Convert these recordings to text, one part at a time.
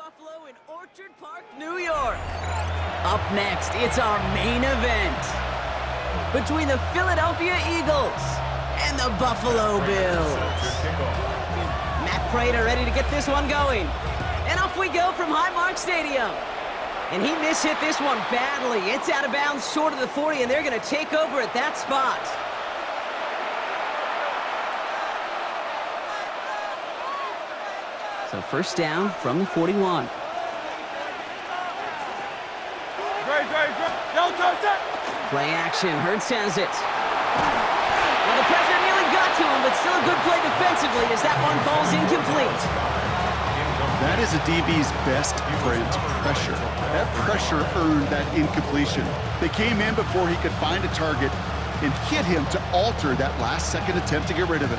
Buffalo in Orchard Park, New York. Up next, it's our main event between the Philadelphia Eagles and the Buffalo Bills. Matt Prater ready to get this one going. And off we go from Highmark Stadium. And he mishit this one badly. It's out of bounds short of the 40, and they're going to take over at that spot. So first down from the 41. Play action. Hurts has it. Well, the pressure nearly got to him, but still a good play defensively as that one falls incomplete. That is a DB's best friend, pressure. That pressure earned that incompletion. They came in before he could find a target and hit him to alter that last-second attempt to get rid of it.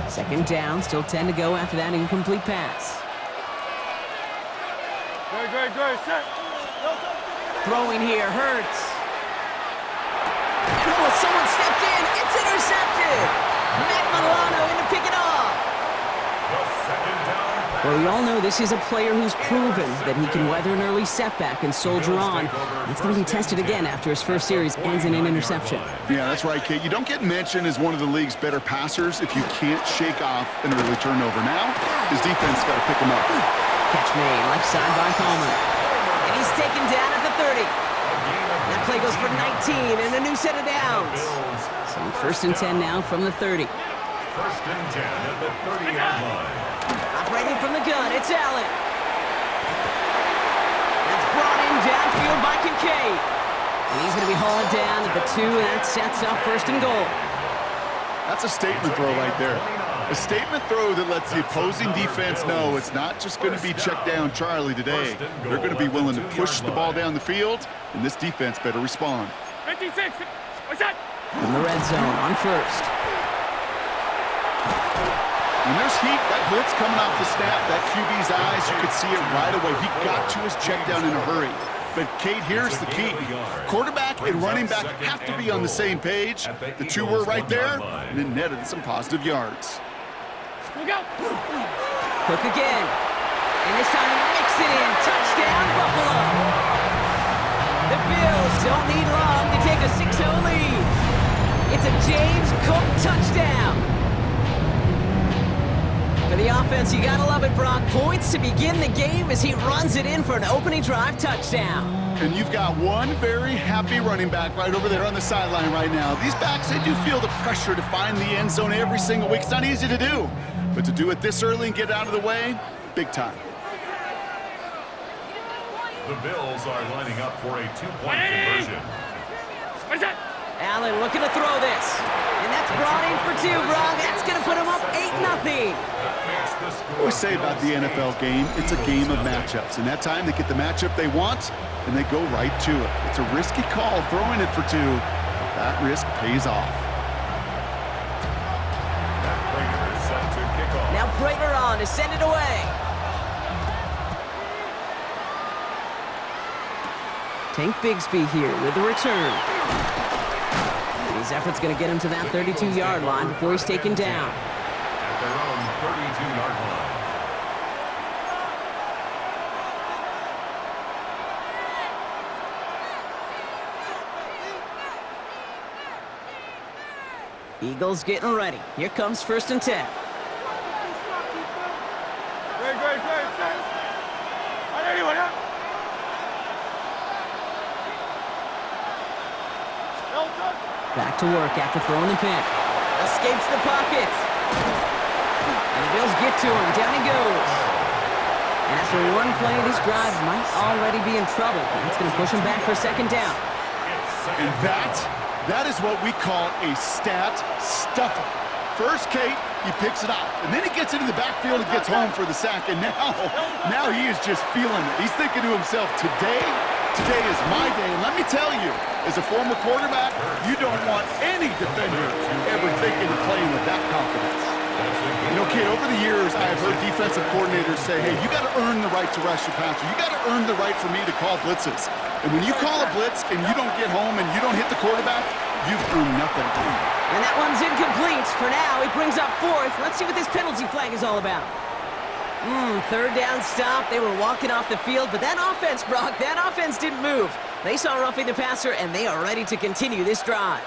Second down, still 10 to go after that incomplete pass. Throwing here, Hurts. And oh, someone stepped in. It's intercepted. Matt Milano in to pick it off. Well, we all know this is a player who's proven that he can weather an early setback and soldier on. It's going to be tested again after his first series ends in an interception. Yeah, that's right, Kate. You don't get mentioned as one of the league's better passers if you can't shake off an early turnover. Now, his defense got to pick him up. Catch made, left side by Palmer. And he's taken down at the 30. That play goes for 19 and a new set of downs. So first and 10 now from the 30. First and 10 at the 30-yard line. Operating from the gun, it's Allen. That's brought in downfield by Kincaid. And he's going to be hauled down at the 2, and that sets up first and goal. That's a statement throw right there. A statement throw that lets the opposing defense know it's not just going to be check down Charlie today. They're going to be willing to push the ball down the field, and this defense better respond. 56, what's that? From the red zone on first. When there's heat, that blitz coming off the snap, that QB's eyes, you could see it right away. He got to his check down in a hurry. But, Kate, here's the key. Quarterback and running back have to be on the same page. The two were right there, and it netted some positive yards. Look out! Cook again. And this time he mixed it in. Touchdown, Buffalo. The Bills don't need long to take a 6-0 lead. It's a James Cook touchdown. For the offense, you gotta love it, Brock. Points to begin the game as he runs it in for an opening drive touchdown. And you've got one very happy running back right over there on the sideline right now. These backs, they do feel the pressure to find the end zone every single week. It's not easy to do. But to do it this early and get out of the way, big time. The Bills are lining up for a two-point conversion. What is that? Allen looking to throw this. And that's brought in for 2, Brock. That's going to put him up 8-0. I always say about the NFL game, it's a game of matchups. And that time, they get the matchup they want, and they go right to it. It's a risky call throwing it for 2, but that risk pays off. Prater is set to kick off. Now Prater on to send it away. Tank Bigsby here with the return. His effort's going to get him to that 32-yard line before he's taken down. At their own 32-yard line. Eagles getting ready. Here comes first and 10. Great. On anyone, huh? Back to work after throwing the pick. Escapes the pocket. And the Bills get to him. Down he goes. And after one play, this drive might already be in trouble. That's going to push him back for second down. And that is what we call a stat stuffer. First, Kate, he picks it off. And then he gets into the backfield and gets home for the sack. And now he is just feeling it. He's thinking to himself, today is my day. And let me tell you, as a former quarterback, you don't want any defender ever thinking of playing with that confidence. You know, kid, over the years, I have heard defensive coordinators say, hey, you got to earn the right to rush your passer. You got to earn the right for me to call blitzes. And when you call a blitz and you don't get home and you don't hit the quarterback, you've earned nothing. And that one's incomplete. For now, he brings up fourth. Let's see what this penalty flag is all about. Third down stop. They were walking off the field, but that offense, Brock, that offense didn't move. They saw roughing the passer, and they are ready to continue this drive.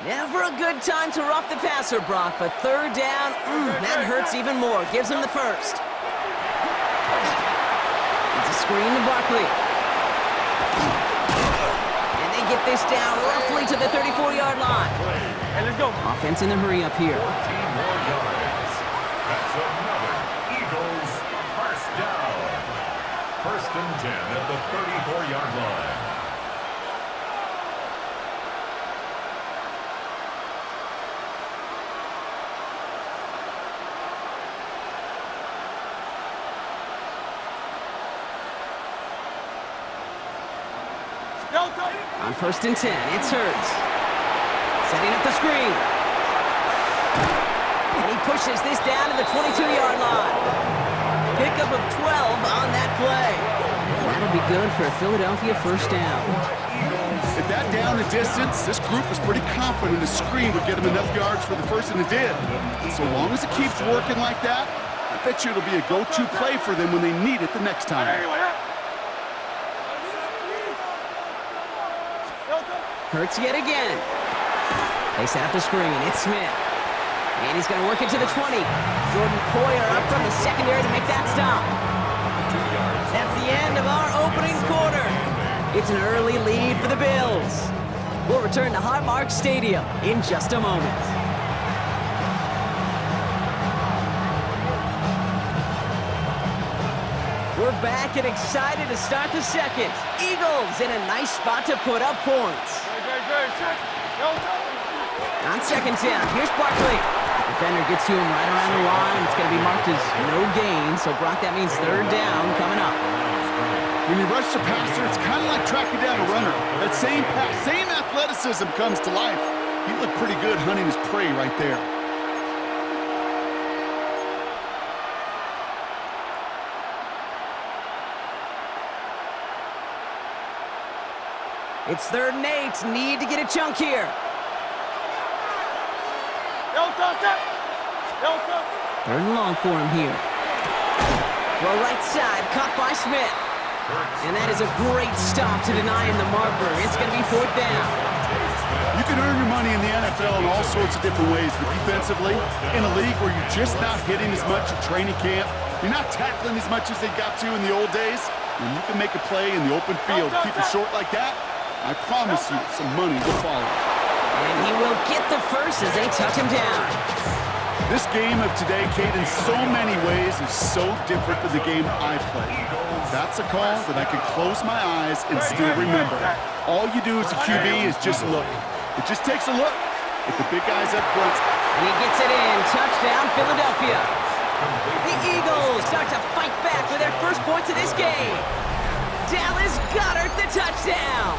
Never a good time to rough the passer, Brock, but third down, that hurts even more. Gives him the first. It's a screen to Barkley. And they get this down roughly to the 34-yard line. Hey, let's go. Offense in the hurry up here. 14 more yards. That's another Eagles first down. First and 10 at the 34-yard line. On first and 10, it's Hurts. Setting up the screen. And he pushes this down to the 22-yard line. Pickup of 12 on that play. That'll be good for a Philadelphia first down. At that down and distance, this group was pretty confident the screen would get them enough yards for the first, and it did. And so long as it keeps working like that, I bet you it'll be a go-to play for them when they need it the next time. Hurts yet again. They set up the screen. It's Smith. And he's going to work it to the 20. Jordan Poyer up from the secondary to make that stop. That's the end of our opening quarter. It's an early lead for the Bills. We'll return to Highmark Stadium in just a moment. We're back and excited to start the second. Eagles in a nice spot to put up points. On second down, here's Barkley. Defender gets to him right around the line. It's going to be marked as no gain, so Brock, that means third down coming up. When you rush the passer, it's kind of like tracking down a runner. That same pass, same athleticism comes to life. He looked pretty good hunting his prey right there. It's third and 8. Need to get a chunk here. Third and long for him here. Throw right side, caught by Smith. And that is a great stop to deny him the marker. It's going to be fourth down. You can earn your money in the NFL in all sorts of different ways, but defensively, in a league where you're just not hitting as much at training camp, you're not tackling as much as they got to in the old days, when you can make a play in the open field, keep it short like that, I promise you some money will follow. And he will get the first as they touch him down. This game of today, Kate, in so many ways is so different than the game I played. That's a call that I can close my eyes and still remember. All you do as a QB is just look. It just takes a look at the big guys up front. And he gets it in. Touchdown, Philadelphia. The Eagles start to fight back with their first points of this game. Dallas Goedert, the touchdown.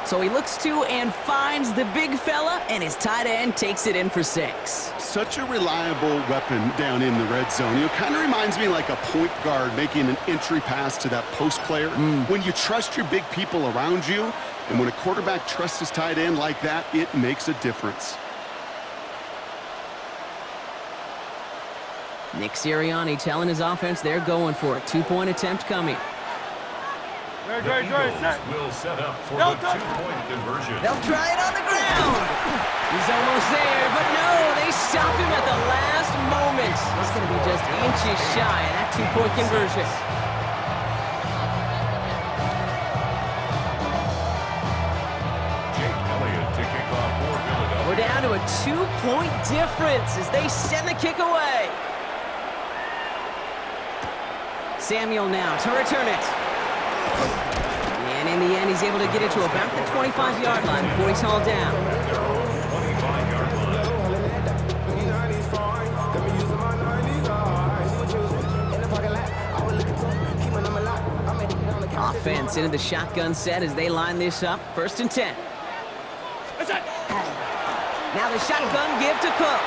So he looks to and finds the big fella, and his tight end takes it in for 6. Such a reliable weapon down in the red zone. It kind of reminds me like a point guard making an entry pass to that post player. When you trust your big people around you, and when a quarterback trusts his tight end like that, it makes a difference. Nick Sirianni telling his offense they're going for it. 2-point attempt coming. The Eagles will set up for the 2-point conversion. They'll try it on the ground. He's almost there, but no, they stopped him at the last moment. He's going to be just inches shy of that 2-point conversion. Jake Elliott to kick off for Philadelphia. We're down to a 2-point difference as they send the kick away. Samuel now to return it. And in the end, he's able to get it to about the 25-yard line before he's hauled down. 25-yard line. Offense into the shotgun set as they line this up. First and 10. Now the shotgun give to Cook.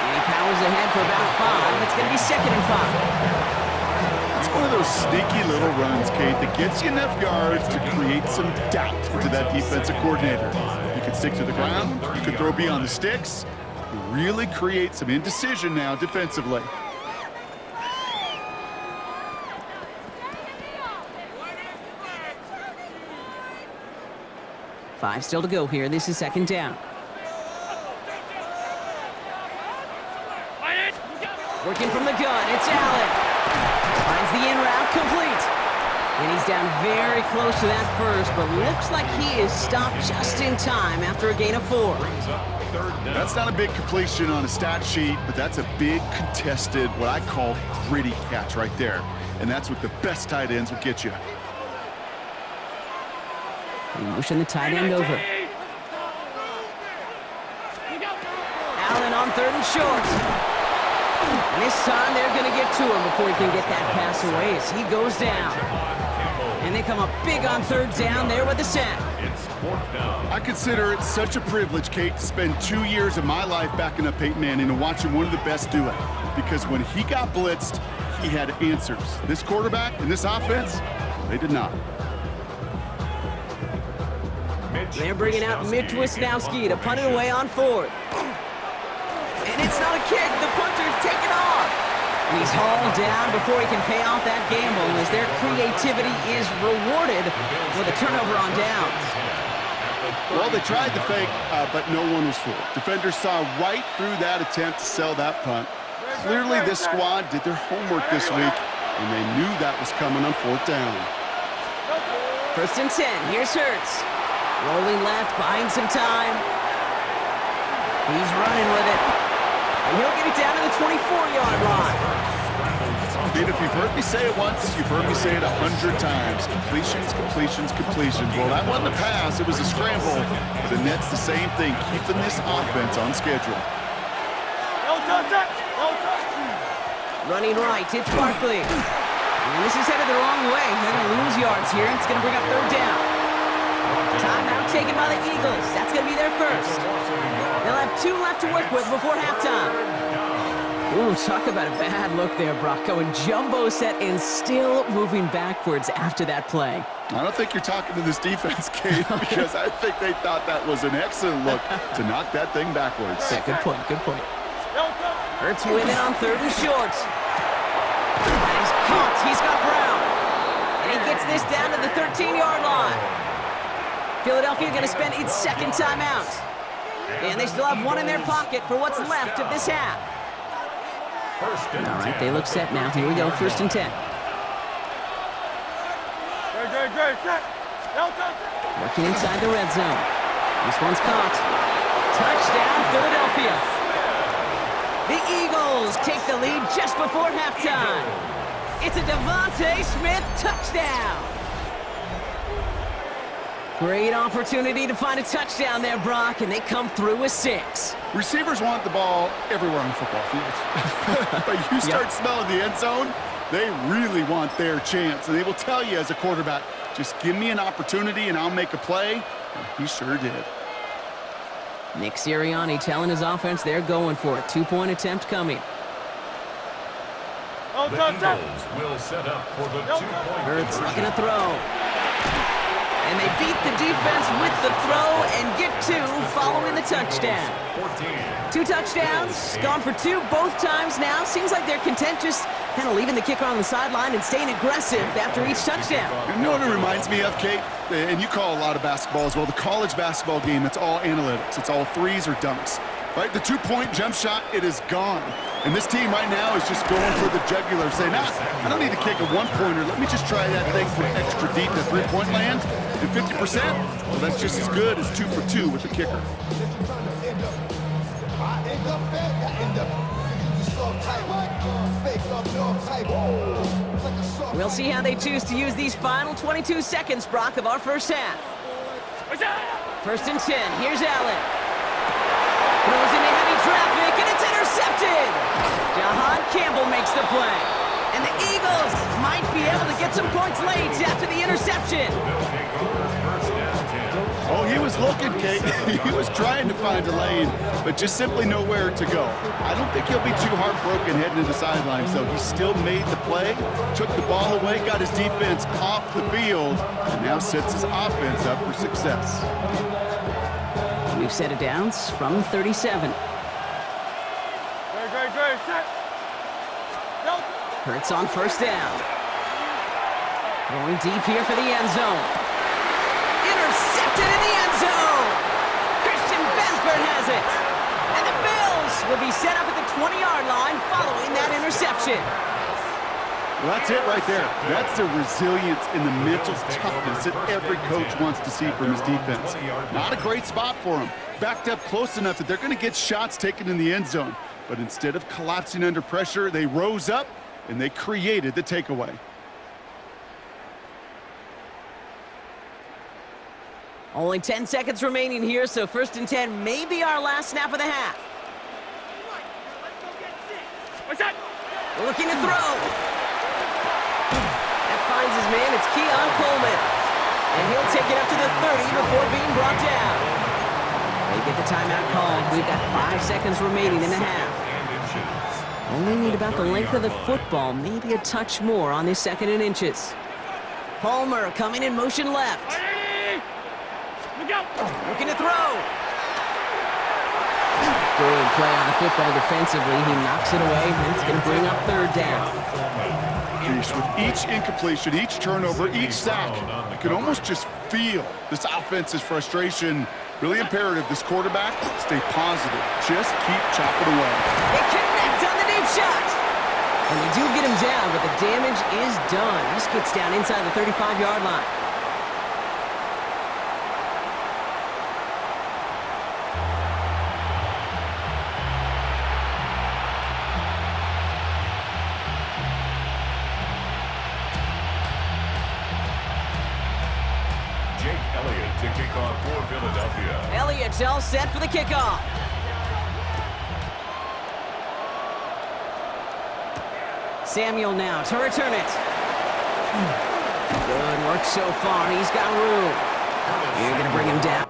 And he powers goes ahead for about 5. It's going to be 2nd and 5. It's one of those sneaky little runs, Kate, that gets you enough yards to create some doubt into that defensive coordinator. You can stick to the ground, you can throw beyond the sticks, you really create some indecision now defensively. Five still to go here. This is 2nd down. Working from the gun, it's Allen. Finds the in route, complete. And he's down very close to that first, but looks like he is stopped just in time after a gain of 4. That's not a big completion on a stat sheet, but that's a big contested, what I call gritty catch right there. And that's what the best tight ends will get you. They motion the tight end over. Allen on 3rd and short. And this time they're going to get to him before he can get that pass away as he goes down. And they come up big on 3rd down there with the sack. I consider it such a privilege, Kate, to spend 2 years of my life backing up Peyton Manning and watching one of the best do it. Because when he got blitzed, he had answers. This quarterback and this offense, they did not. They're bringing out Mitch Wisnowski to punt it away on 4th. And it's not a kick. The punter's taken off. And he's hauled down before he can pay off that gamble as their creativity is rewarded with a turnover on downs. Well, they tried the fake, but no one was fooled. Defenders saw right through that attempt to sell that punt. Clearly, this squad did their homework this week, and they knew that was coming on 4th down. 1st and 10. Here's Hurts. Rolling left, buying some time. He's running with it. And he'll get it down to the 24-yard line. Pete, if you've heard me say it once, you've heard me say it 100 times. Completions, completions, completions. Well, that wasn't a pass. It was a scramble. But the net's the same thing, keeping this offense on schedule. Running right, it's Barkley. And this is headed the wrong way. They're going to lose yards here. It's going to bring up 3rd down. Timeout taken by the Eagles. That's going to be their first. They'll have 2 left to work with before halftime. Ooh, talk about a bad look there, Brock. Going jumbo set and still moving backwards after that play. I don't think you're talking to this defense, Kate, because I think they thought that was an excellent look to knock that thing backwards. Yeah, good point, good point. Hurts winning on 3rd and short. And he's caught. He's got Brown. And he gets this down to the 13-yard line. Philadelphia going to spend its 2nd timeout. And they still have 1 in their pocket for what's left of this half. All right, they look set now. Here we go, 1st and 10. Working inside the red zone. This one's caught. Touchdown, Philadelphia. The Eagles take the lead just before halftime. It's a Devontae Smith touchdown. Great opportunity to find a touchdown there, Brock, and they come through with 6. Receivers want the ball everywhere on the football field. But you start smelling the end zone, they really want their chance. And they will tell you as a quarterback, just give me an opportunity and I'll make a play. And he sure did. Nick Sirianni telling his offense they're going for it. 2-point attempt coming. The Eagles will set up for the 2-point Hurts looking to throw. And they beat the defense with the throw and get 2 following the touchdown. 2 touchdowns, gone for 2 both times now. Seems like they're content just kind of leaving the kicker on the sideline and staying aggressive after each touchdown. You know what it reminds me of, Kate? And you call a lot of basketball as well. The college basketball game, it's all analytics. It's all threes or dunks. Right? The 2-point jump shot, it is gone. And this team right now is just going for the jugular, saying, I don't need to kick a 1-pointer. Let me just try that thing from extra deep to 3-point land. And 50%, well, that's just as good as 2 for 2 with the kicker. We'll see how they choose to use these final 22 seconds, Brock, of our first half. 1st and 10, here's Allen. Throws into heavy traffic, and it's intercepted! Jahan Campbell makes the play. And the Eagles might be able to get some points late after the interception. Oh, he was looking, Kate. He was trying to find a lane, but just simply nowhere to go. I don't think he'll be too heartbroken heading to the sidelines, though. He still made the play, took the ball away, got his defense off the field, and now sets his offense up for success. We've set it downs from 37. Great, set. Go. Hurts on first down. Going deep here for the end zone. Intercepted in the end zone. Christian Benford has it. And the Bills will be set up at the 20-yard line following that interception. Well, that's it right there. That's the resilience and the mental toughness that every coach wants to see from his defense. Not a great spot for him. Backed up close enough that they're going to get shots taken in the end zone. But instead of collapsing under pressure, they rose up and they created the takeaway. Only 10 seconds remaining here, so 1st and 10 may be our last snap of the half. What's that? Looking to throw. That finds his man. It's Keon Coleman. And he'll take it up to the 30 before being brought down. They get the timeout called. We've got 5 seconds remaining in the half. Only need about the length of the football, maybe a touch more on this 2nd and inches. Palmer coming in motion left. Look out. Looking to throw. Good play on the football defensively. He knocks it away, and it's going to bring up 3rd down. With each incompletion, each turnover, each sack, you can almost just feel this offense's frustration. Really imperative, this quarterback, stay positive. Just keep chopping away. They connect on the deep shot. And they do get him down, but the damage is done. This gets down inside the 35-yard line. To kick off for Philadelphia. Elliott's all set for the kickoff. Samuel now to return it. Good work so far. He's got room. You're going to bring him down.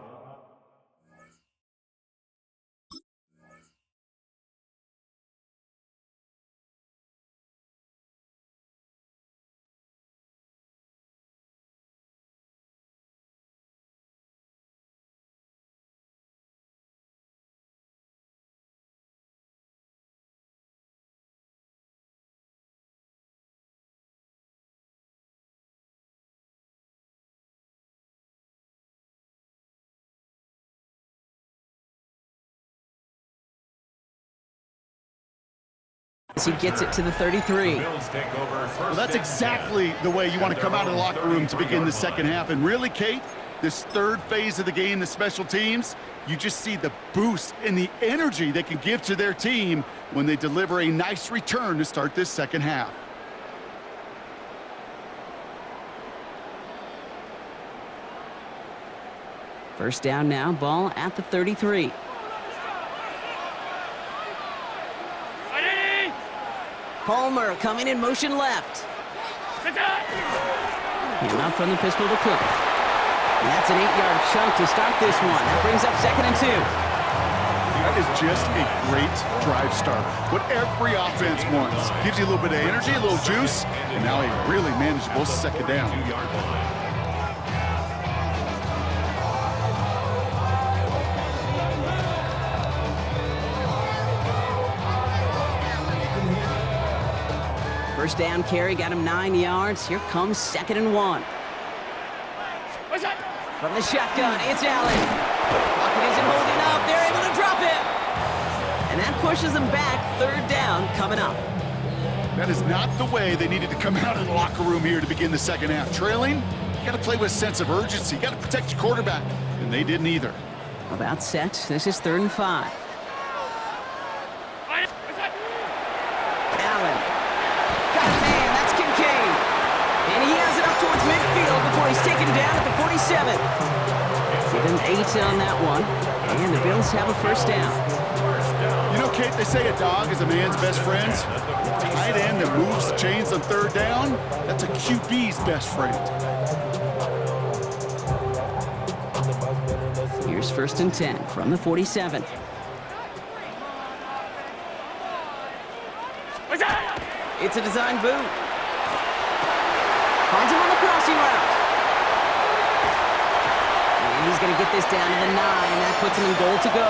As he gets it to the 33. Well, that's exactly the way you want to come out of the locker room to begin the 2nd half. And really, Kate, this 3rd phase of the game, the special teams, you just see the boost and the energy they can give to their team when they deliver a nice return to start this 2nd half. First down now, ball at the 33. Palmer coming in motion left. And up from the pistol to Cook. And that's an 8-yard chunk to start this one. That brings up 2nd and 2. That is just a great drive starter. What every offense wants. Gives you a little bit of energy, a little juice, and now a really manageable 2nd down. First down carry got him 9 yards. Here comes 2nd and 1. What's that? From the shotgun, it's Allen. Pocket isn't holding up. They're able to drop him. And that pushes them back. 3rd down coming up. That is not the way they needed to come out of the locker room here to begin the 2nd half. Trailing, you got to play with a sense of urgency. You got to protect your quarterback. And they didn't either. About set. This is 3rd and 5. Allen. Before he's taken down at the 47. Give him 8 on that one. And the Bills have a first down. You know, Kate, they say a dog is a man's best friend. Tight end that moves the chains on 3rd down, that's a QB's best friend. Here's 1st and 10 from the 47. What's that? It's a design boot. Finds him on the crossing route. And he's going to get this down to the 9. That puts him in goal to go.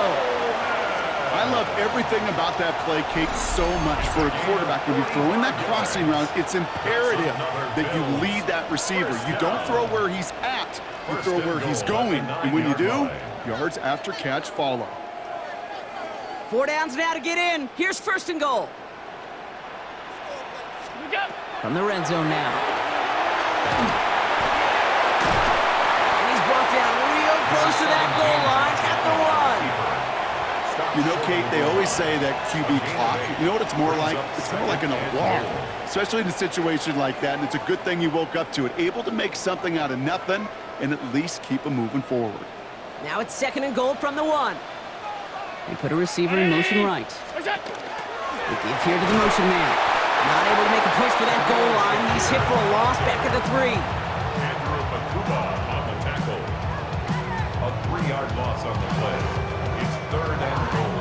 I love everything about that play, Kate, so much for a quarterback. When you're throwing that crossing route, it's imperative that you lead that receiver. You don't throw where he's at, you throw where he's going. And when you do, yards after catch follow. 4 downs now to get in. Here's 1st and goal. Look out. From the red zone now. And he's brought down real close to that goal line at the 1. You know, Kate, they always say that QB clock, you know what it's more like? It's more like an alarm, especially in a situation like that, and it's a good thing you woke up to it, able to make something out of nothing and at least keep them moving forward. Now it's 2nd and goal from the 1. They put a receiver in motion right. What's that? They give here to the motion man. Not able to make a push for that goal line. He's hit for a loss back at the 3. Andrew Bakuba on the tackle. A 3-yard loss on the play. It's 3rd and goal.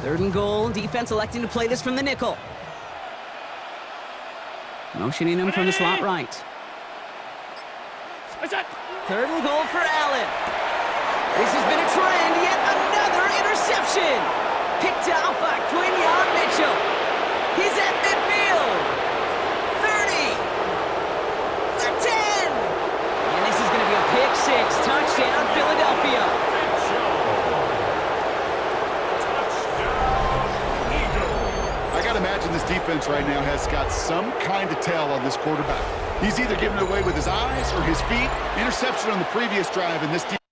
Third and goal. Defense electing to play this from the nickel. Motioning him from the slot right. What's that? 3rd and goal for Allen. This has been a trend. Yet another interception. Picked off by Quinion Mitchell. He's at midfield. 30. The 10. And this is going to be a pick 6. Touchdown, Philadelphia. I got to imagine this defense right now has got some kind of tell on this quarterback. He's either giving it away with his eyes or his feet. Interception on the previous drive, and this defense